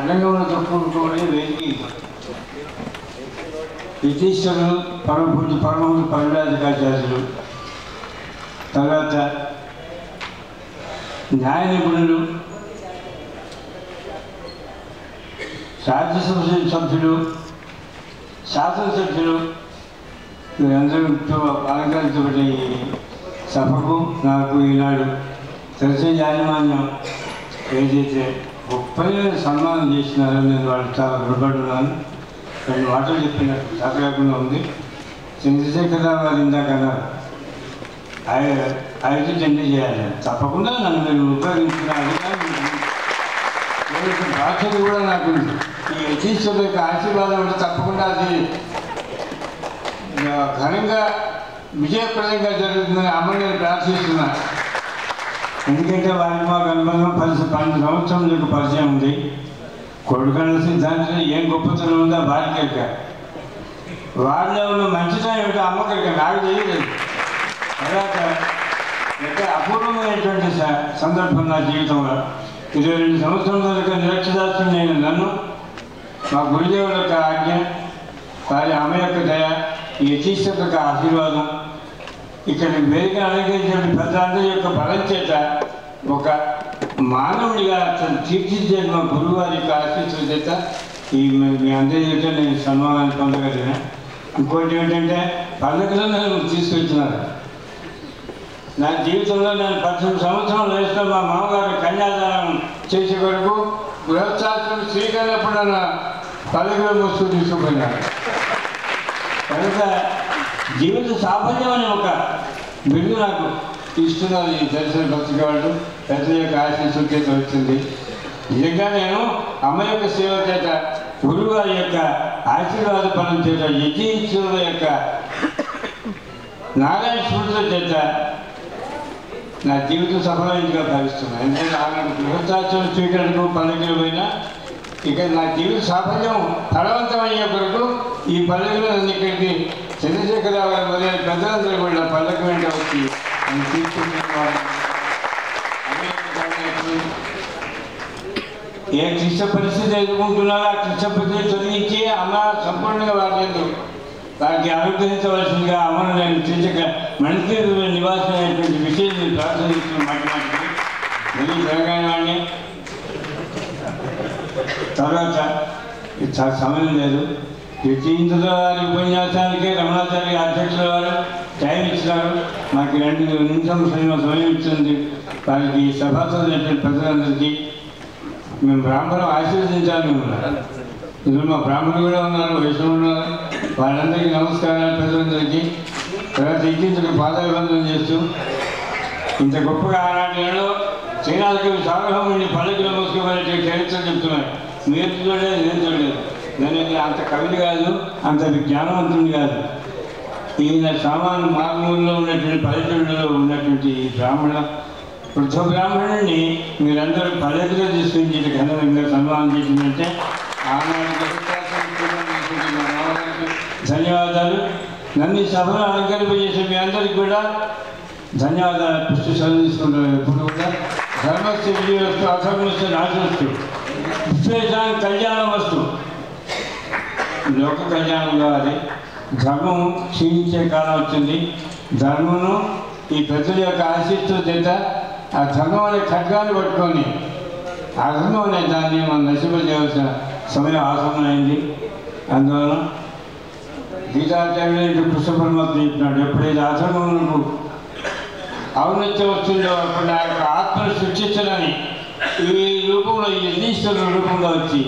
తెలంగాణ చెప్పుకుంటూనే వేదిక యతీశ్వరులు పరమపూజ్య పరమహంస పరివ్రాజకాచార్యులు, తర్వాత న్యాయ నిపుణులు, రాజ్యసభ సభ్యులు, శాసనసభ్యులు వీరందరూ అలంకరించబడే సభకు నాకు ఈనాడు తెలిసే యాజమాన్యం ఏదైతే గొప్పగా సన్మానం చేసినారో నేను వాళ్ళు చాలా రుణపడున్నాను. 2 మాటలు చెప్పినట్టు శాతకాకుండా ఉంది. చంద్రశేఖరరావు గారు ఇందాక అయితే చెంది చేయాలి, తప్పకుండా నన్ను నేను ఉపయోగించిన అధికారం బాధ్యత కూడా నాకు ఉంది. ఈ యతీశ్వరుల యొక్క ఆశీర్వాదం అంటే తప్పకుండా అది ఘనంగా విజయప్రదంగా జరుగుతుందని అమ్మని నేను ప్రార్థిస్తున్నాను. ఎందుకంటే వారికి మాకు అనుబంధం 12 సంవత్సరం యొక్క పరిచయం ఉంది. కొడుకన్న సిద్ధాంతం ఏం గొప్పతనం ఉందో భార్యక వారిలో ఉన్న మంచితనం ఏమిటో అమ్మకరిక నాకు తెలియలేదు. తర్వాత ఎంత అపూర్వమైనటువంటి సందర్భం నా జీవితంలో 22 సంవత్సరాల యొక్క నిరక్షరాస్యం నేను నన్ను మా గురుదేవుల యొక్క ఆజ్ఞ, వారి అమ్మ యొక్క దయ, ఈ యతీశ్వరుల యొక్క ఆశీర్వాదం, ఇక్కడ వేదిక అలంకరించిన ప్రజలందరి యొక్క బలం చేత ఒక మానవుడిగా తీర్చిదిద్దే మా గురువు వారి యొక్క ఆశీస్సుల చేత మీ అందరి చేత నేను సన్మానాన్ని పొందగలిగిన. ఇంకోటి ఏంటంటే పండుగలో నన్ను తీసుకొచ్చినారు. నా జీవితంలో నేను 18 సంవత్సరాల వయసులో మా మామగారు కన్యాదానం చేసే వరకు గృహశాస్త్రం స్వీకరినప్పుడు నన్ను పల్లెలో మోస్తూ తీసుకుపోయినారు. కనుక జీవిత సాఫల్యం అనే ఒక బిరుదు నాకు ఇస్తున్నారు ఈ దర్శన పత్రిక వాళ్ళు. పెద్ద యొక్క ఆశీస్సుల చేత వచ్చింది. నిజంగా నేను అమ్మ యొక్క సేవ చేత, గురువు గారి యొక్క ఆశీర్వాద పనం చేత, యతీశ్వరుల యొక్క నారాయణ స్మృతుల చేత నా జీవితం సఫలమైనదిగా భావిస్తున్నాను. ఎందుకంటే ఆమె గృహశాస్త్రం స్వీకరణకు పల్లెకి పోయినా ఇక నా జీవిత సాఫల్యం ఫలవంతమయ్యే కొరకు ఈ పల్లెలో నన్ను ఇక్కడికి చంద్రశేఖరరావు గారు మొదలైన పెద్దలందరూ కూడా పల్లెకి వెంట వచ్చి నన్ను తీసుకుంటున్నారు. ఏ క్లిష్ట పరిస్థితి ఎదుర్కొంటున్నారో ఆ క్లిష్ట పరిస్థితి తొలగించి అమ్మ సంపూర్ణంగా వారికి అనుగ్రహించవలసిందిగా అమ్మను నేను తీర్చక మనకి నివాసం అయినటువంటి విషయాన్ని ప్రార్థిస్తున్న మాట్లాడుతూ మళ్ళీ తెలంగాణ వాడిని. తర్వాత చాలా సమయం లేదు. యతీంద్ర వారి ఉపన్యాసానికి రమణాచార్య అధ్యక్షుల వారు టైం ఇచ్చినారు. మాకు 2 నిమిషం సమయం ఇచ్చింది. వారికి సభాసదులైన ప్రజలందరికీ మేము బ్రాహ్మణులు ఆశీర్వదించాలని ఉన్నారు. ఇందులో మా బ్రాహ్మణులు కూడా ఉన్నారు, వైష్ణవులు ఉన్నారు. వాళ్ళందరికీ నమస్కారాలు ప్రజలందరికీ. తర్వాత యతీంద్రుడికి పాదాభివందనం చేస్తూ ఇంత గొప్పగా ఆనాటిలో చైనాలకి సార్వభౌముని పల్లెకి మోసుకోవాలంటే చరిత్ర చెప్తున్నారు. మీరు చూడలేదు, నేను చూడలేదు. నేను అంత కవిని కాదు, అంత జ్ఞానవంతుని కాదు. ఈయన సామాన్య మార్గంలో ఉన్నటువంటి పల్లెటూళ్ళలో ఉన్నటువంటి వృద్ధ బ్రాహ్మణుడిని మీరందరూ పల్లెటూరులో తీసుకుని ఘనంగా సన్మానం చేసిందంటే ఆనాడు ధన్యవాదాలు. నన్ను ఈ సభను అలంకరింపజేసే మీ అందరికీ కూడా ధన్యవాదాలు. పుష్టి సెలవు తీసుకుంటారు. ఎప్పుడు కూడా ధర్మస్థ విజయవస్తు, అధర్మస్థ నాశవస్తు, విశ్వేశానికి కళ్యాణం వస్తు. లోక కళ్యాణం కావాలి. ధర్మం క్షీణించే కాలం వచ్చింది. ధర్మను ఈ పెద్దల యొక్క ఆశీస్సుల చేత ఆ ధర్మం అనే ఖడ్గాన్ని పట్టుకొని అధర్మం అనే దాన్ని మనం నశింపజేయాల్సిన సమయం ఆసన్నమైంది. అందువలన గీతాచార్యుడు కృష్ణ పరమాత్మ చెప్పినాడు, ఎప్పుడైతే అధర్మములకు ఔన్నత్యం వస్తుందో అప్పుడు నా యొక్క ఆత్మను సృష్టించాలని ఈ రూపంలో, ఈ యతీశ్వరుల రూపంలో వచ్చి